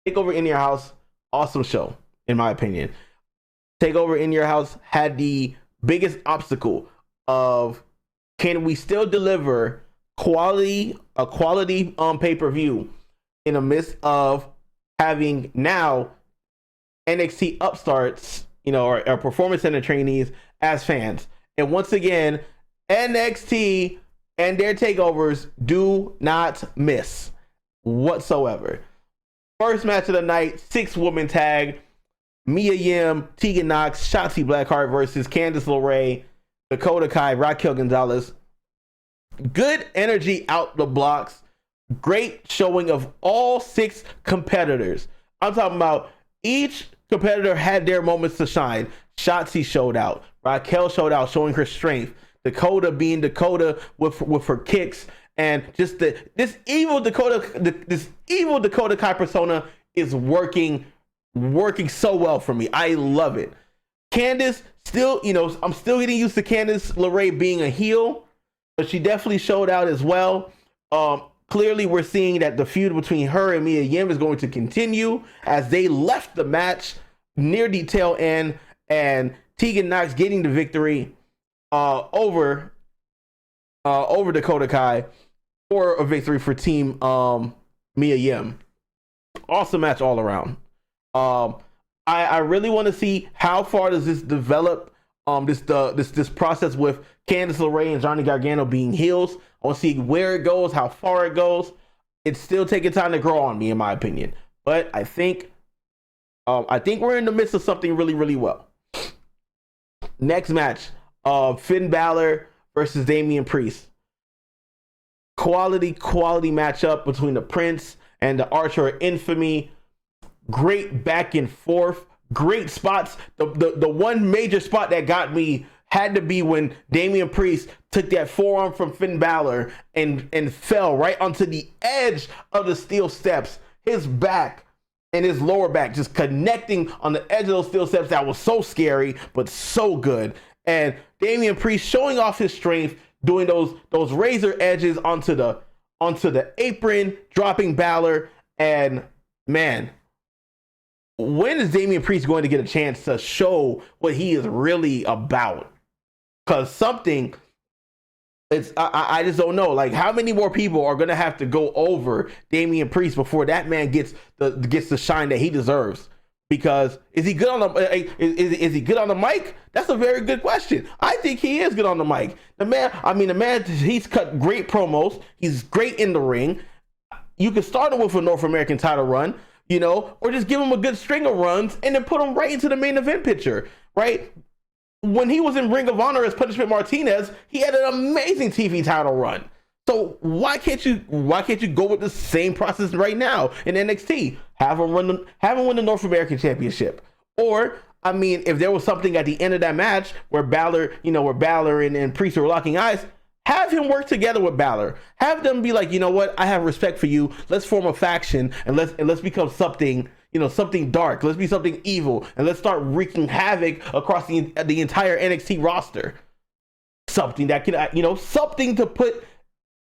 Takeover in Your House, awesome show, in my opinion. Takeover in Your House had the biggest obstacle of, can we still deliver a quality pay-per-view in the midst of having now NXT upstarts, or performance center trainees as fans. And once again, NXT and their takeovers do not miss whatsoever. First match of the night, 6-woman tag. Mia Yim, Tegan Knox, Shotzi Blackheart versus Candice LeRae, Dakota Kai, Raquel Gonzalez. Good energy out the blocks. Great showing of all 6 competitors. I'm talking about each competitor had their moments to shine. Shotzi showed out. Raquel showed out, showing her strength. Dakota being Dakota with her kicks, and just this evil Dakota Kai persona is working so well for me. I love it. Candice, still, I'm still getting used to Candice LeRae being a heel, but she definitely showed out as well. Clearly, we're seeing that the feud between her and Mia Yim is going to continue as they left the match near the tail end, and Tegan Knox getting the victory over Dakota Kai for a victory for Team Mia Yim. Awesome match all around. I really want to see how far does this develop. This process with Candice LeRae and Johnny Gargano being heels. I want to see where it goes, how far it goes. It's still taking time to grow on me, in my opinion. But I think we're in the midst of something really, really well. Next match, Finn Balor versus Damian Priest. Quality matchup between the Prince and the Archer of Infamy. Great back and forth. Great spots. The one major spot that got me had to be when Damian Priest took that forearm from Finn Balor and fell right onto the edge of the steel steps. His back and his lower back just connecting on the edge of those steel steps. That was so scary, but so good. And Damian Priest showing off his strength, doing those razor edges onto the apron, dropping Balor. And man, when is Damian Priest going to get a chance to show what he is really about? Because I just don't know. Like, how many more people are going to have to go over Damian Priest before that man gets the shine that he deserves? Because is he good on is he good on the mic? That's a very good question. I think he is good on the mic. The man, he's cut great promos. He's great in the ring. You can start him with a North American title run, or just give him a good string of runs and then put him right into the main event picture, right? When he was in Ring of Honor as Punishment Martinez, he had an amazing TV title run. So why can't you go with the same process right now in NXT? Have him win the North American Championship. Or, if there was something at the end of that match where Balor, and Priest were locking eyes, have him work together with Balor. Have them be like, you know what? I have respect for you. Let's form a faction and let's become something, something dark. Let's be something evil, and let's start wreaking havoc across the entire NXT roster. Something that can,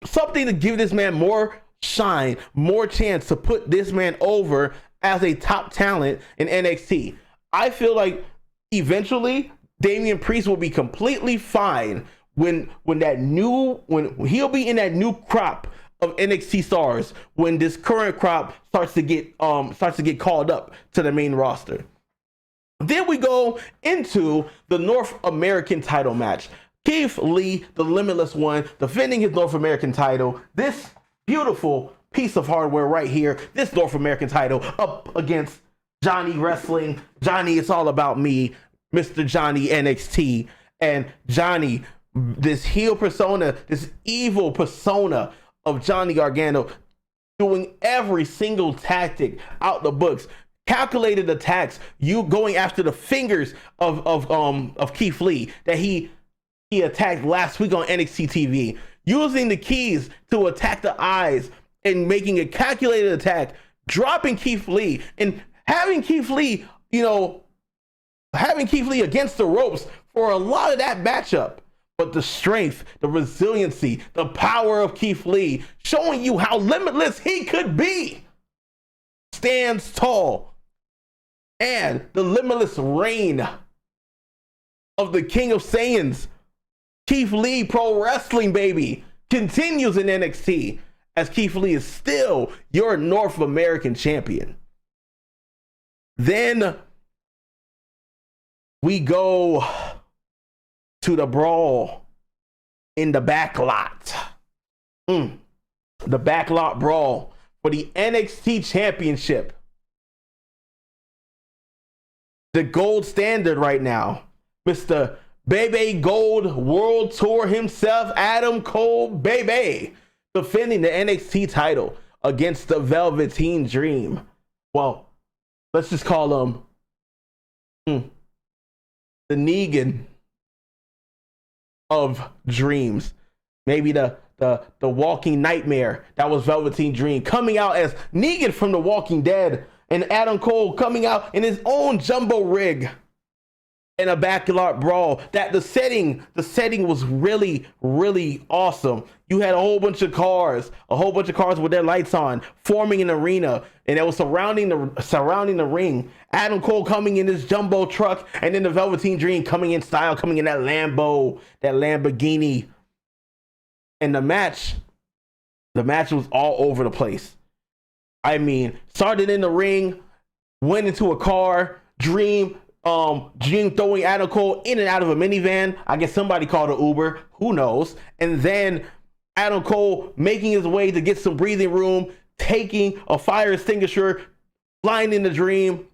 something to give this man more shine, more chance to put this man over as a top talent in NXT. I feel like eventually Damian Priest will be completely fine when he'll be in that new crop of NXT stars when this current crop starts to get called up to the main roster. Then we go into the North American title match. Keith Lee, the Limitless One, defending his North American title. This beautiful piece of hardware right here, this North American title up against Johnny Wrestling. Johnny, it's all about me, Mr. Johnny NXT. And Johnny, this heel persona, this evil persona of Johnny Gargano, doing every single tactic out the books. Calculated attacks, you going after the fingers of Keith Lee that he attacked last week on NXT TV, using the keys to attack the eyes and making a calculated attack, dropping Keith Lee and having Keith Lee against the ropes for a lot of that matchup. But the strength, the resiliency, the power of Keith Lee, showing you how limitless he could be. stands tall. And the limitless reign of the King of Saiyans, Keith Lee Pro Wrestling, baby, continues in NXT, as Keith Lee is still your North American champion. Then we go to the brawl in the backlot. The backlot brawl for the NXT Championship. The gold standard right now, Mr. Bebe Gold World Tour himself, Adam Cole, baby, defending the NXT title against the Velveteen Dream. Well, let's just call him the Negan of dreams. Maybe the walking nightmare that was Velveteen Dream, coming out as Negan from The Walking Dead, and Adam Cole coming out in his own jumbo rig in a backyard brawl. That the setting was really, really awesome. You had a whole bunch of cars with their lights on, forming an arena, and it was surrounding the ring. Adam Cole coming in his jumbo truck, and then the Velveteen Dream coming in style, coming in that Lamborghini. And the match was all over the place. I mean, started in the ring, went into a car, Dream throwing Adam Cole in and out of a minivan. I guess somebody called an Uber, who knows? And then Adam Cole making his way to get some breathing room, taking a fire extinguisher, flying in the Dream.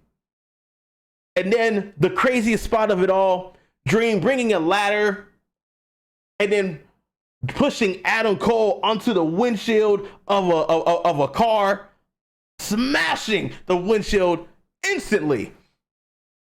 And then the craziest spot of it all, Dream bringing a ladder and then pushing Adam Cole onto the windshield of a car, smashing the windshield instantly.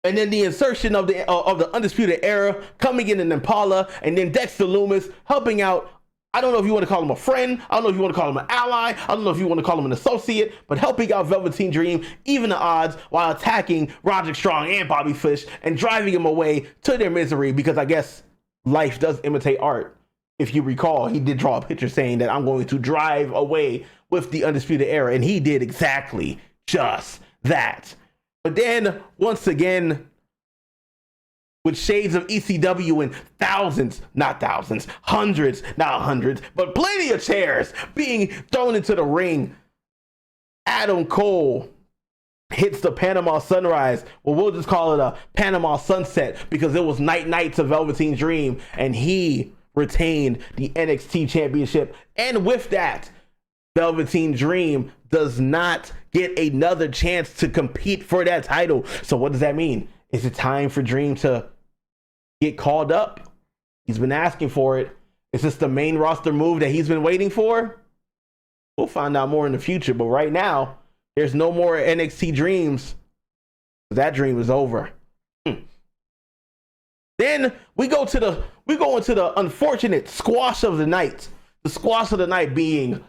And then the insertion of the Undisputed Era coming in an Impala, and then Dexter Lumis helping out. I don't know if you want to call him a friend. I don't know if you want to call him an ally. I don't know if you want to call him an associate, but helping out Velveteen Dream, even the odds, while attacking Roderick Strong and Bobby Fish and driving him away to their misery, because I guess life does imitate art. If you recall, he did draw a picture saying that I'm going to drive away with the Undisputed Era, and he did exactly just that. But then, once again, with shades of ECW and hundreds, not hundreds, but plenty of chairs being thrown into the ring, Adam Cole hits the Panama Sunrise. Well, we'll just call it a Panama Sunset, because it was night to Velveteen Dream, and he retained the NXT Championship. And with that, Velveteen Dream does not get another chance to compete for that title. So what does that mean? Is it time for Dream to get called up? He's been asking for it. Is this the main roster move that he's been waiting for? We'll find out more in the future, but right now, there's no more NXT Dreams. That dream is over. Then we go into the unfortunate squash of the night. The squash of the night being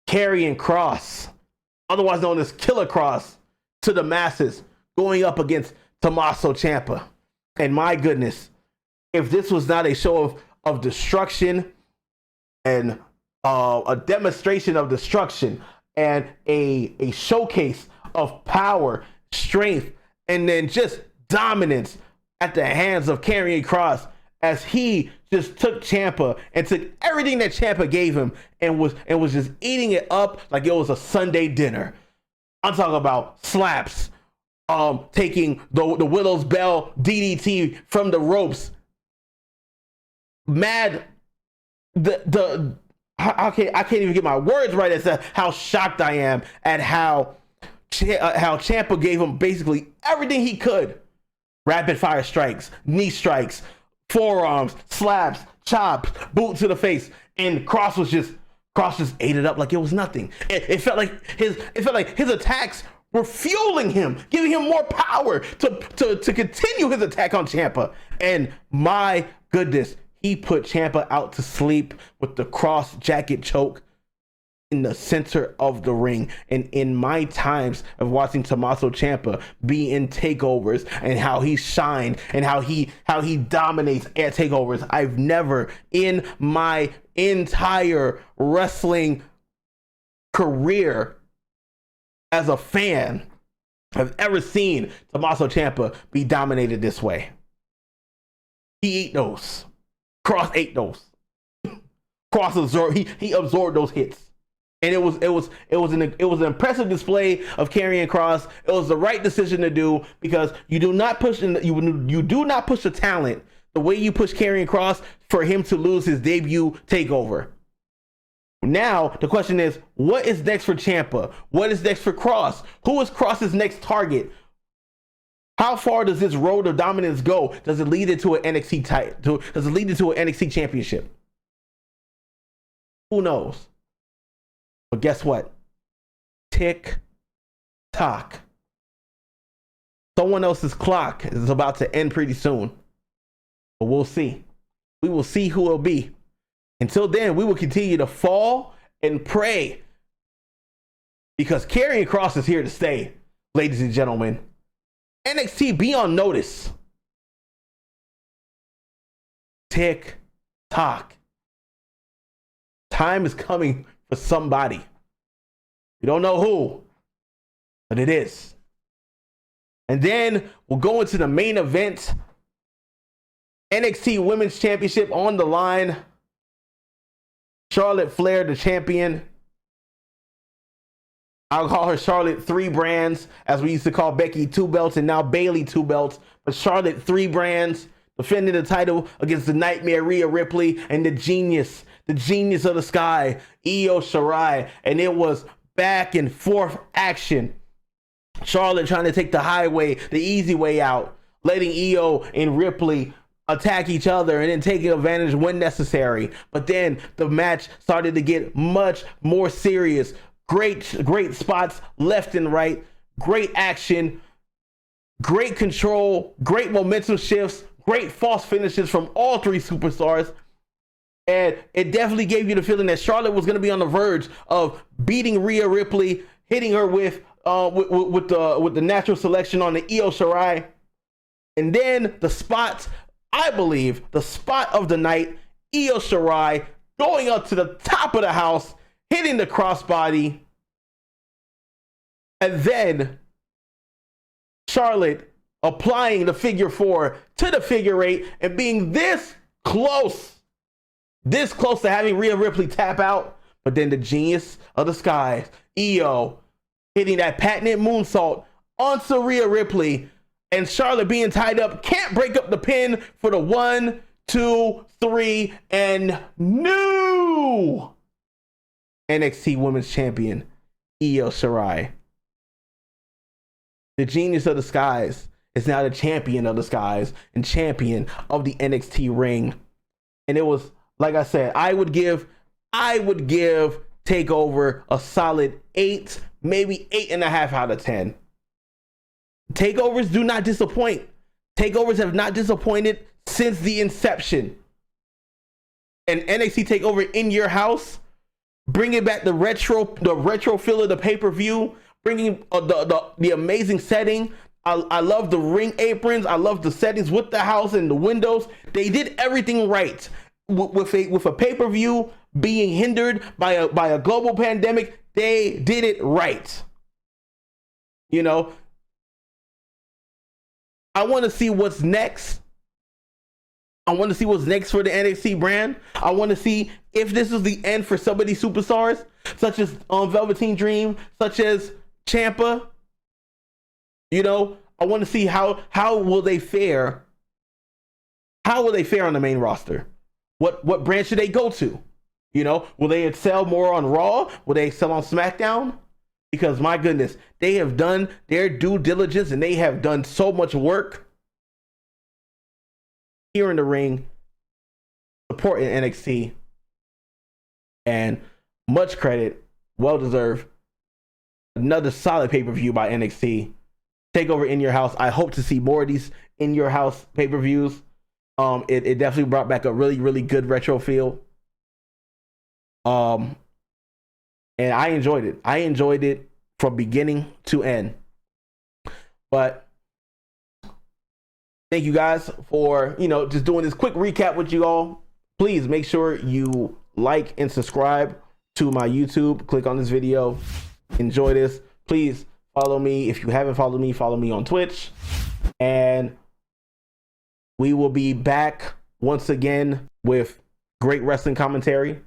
Karrion Kross, otherwise known as Killer Kross, to the masses, going up against Tommaso Ciampa. And my goodness, if this was not a show of destruction and a demonstration of destruction and a showcase of power, strength, and then just dominance at the hands of Karrion Kross, as he just took Ciampa and took everything that Ciampa gave him and was just eating it up like it was a Sunday dinner. I'm talking about slaps, taking the Willow's Bell DDT from the ropes. Mad, I can't even get my words right as to how shocked I am at how Ciampa gave him basically everything he could. Rapid fire strikes, knee strikes, forearms, slaps, chops, boot to the face, and Kross just ate it up like it was nothing. It felt like his attacks were fueling him, giving him more power to continue his attack on Ciampa. And my goodness, he put Ciampa out to sleep with the Kross jacket choke in the center of the ring. And in my times of watching Tommaso Ciampa be in takeovers and how he shined and how he dominates at takeovers, I've never in my entire wrestling career as a fan, have ever seen Tommaso Ciampa be dominated this way. He ate those. Kross ate those. Kross absorbed. He absorbed those hits, and it was an impressive display of Karrion Kross. It was the right decision to do, because you do not push you do not push the talent the way you push Karrion Kross for him to lose his debut takeover. Now the question is, what is next for Ciampa? What is next for Kross? Who is Kross's next target? How far does this road of dominance go? Does it lead into an NXT title? Does it lead into an NXT championship? Who knows? But guess what? Tick tock. Someone else's clock is about to end pretty soon. But we'll see. We will see who it'll be. Until then, we will continue to fall and pray, because Karrion Kross is here to stay, ladies and gentlemen. NXT, be on notice. Tick tock. Time is coming for somebody. We don't know who, but it is. And then we'll go into the main event. NXT Women's Championship on the line. Charlotte Flair, the champion. I'll call her Charlotte 3 brands, as we used to call Becky 2 belts, and now Bayley 2 belts. But Charlotte 3 brands, defending the title against the Nightmare Rhea Ripley and the genius of the sky, Io Shirai. And it was back and forth action. Charlotte trying to take the highway, the easy way out, letting Io and Ripley attack each other and then taking advantage when necessary. But then the match started to get much more serious. Great spots left and right, great action, great control, great momentum shifts, great false finishes from all 3 superstars. And it definitely gave you the feeling that Charlotte was going to be on the verge of beating Rhea Ripley, hitting her with the natural selection on the Io Shirai. And then the spot, I believe, the spot of the night, Io Shirai going up to the top of the house, hitting the crossbody, and then Charlotte applying the figure 4 to the figure 8 and being this close to having Rhea Ripley tap out. But then the genius of the skies, Io, hitting that patented moonsault onto Rhea Ripley, and Charlotte being tied up, can't break up the pin for the 1, 2, 3, and new NXT Women's Champion, Io Shirai. The genius of the skies is now the champion of the skies and champion of the NXT ring. And it was, like I said, I would give Takeover a solid 8, maybe 8.5 out of 10. Takeovers do not disappoint. Takeovers have not disappointed since the inception. And NXT Takeover in your house, bringing back the retro feel of the pay-per-view, bringing the amazing setting. I love the ring aprons. I love the settings with the house and the windows. They did everything right. With a pay-per-view being hindered by a global pandemic, they did it right. You know, I want to see what's next. I want to see what's next for the NXT brand. I want to see if this is the end for some of these superstars, such as Velveteen Dream, such as Ciampa. You know, I want to see how will they fare. How will they fare on the main roster? What brand should they go to? You know, will they excel more on Raw? Will they excel on SmackDown? Because my goodness, they have done their due diligence and they have done so much work here in the ring, supporting NXT, and much credit, well deserved. Another solid pay-per-view by NXT. Takeover in your house. I hope to see more of these in your house pay-per-views. It definitely brought back a really, really good retro feel. And I enjoyed it. I enjoyed it from beginning to end. But thank you guys for, just doing this quick recap with you all. Please make sure you like and subscribe to my YouTube. Click on this video. Enjoy this. please follow me. If you haven't followed me, follow me on Twitch. And we will be back once again with great wrestling commentary,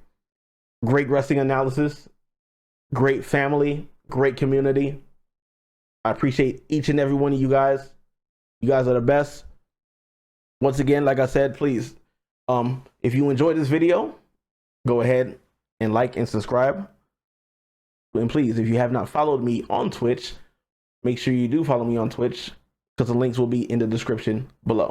great wrestling analysis, great family, great community. I appreciate each and every one of you guys. You guys are the best. Once again, like I said, please, if you enjoyed this video, go ahead and like and subscribe. And please, if you have not followed me on Twitch, make sure you do follow me on Twitch, because the links will be in the description below.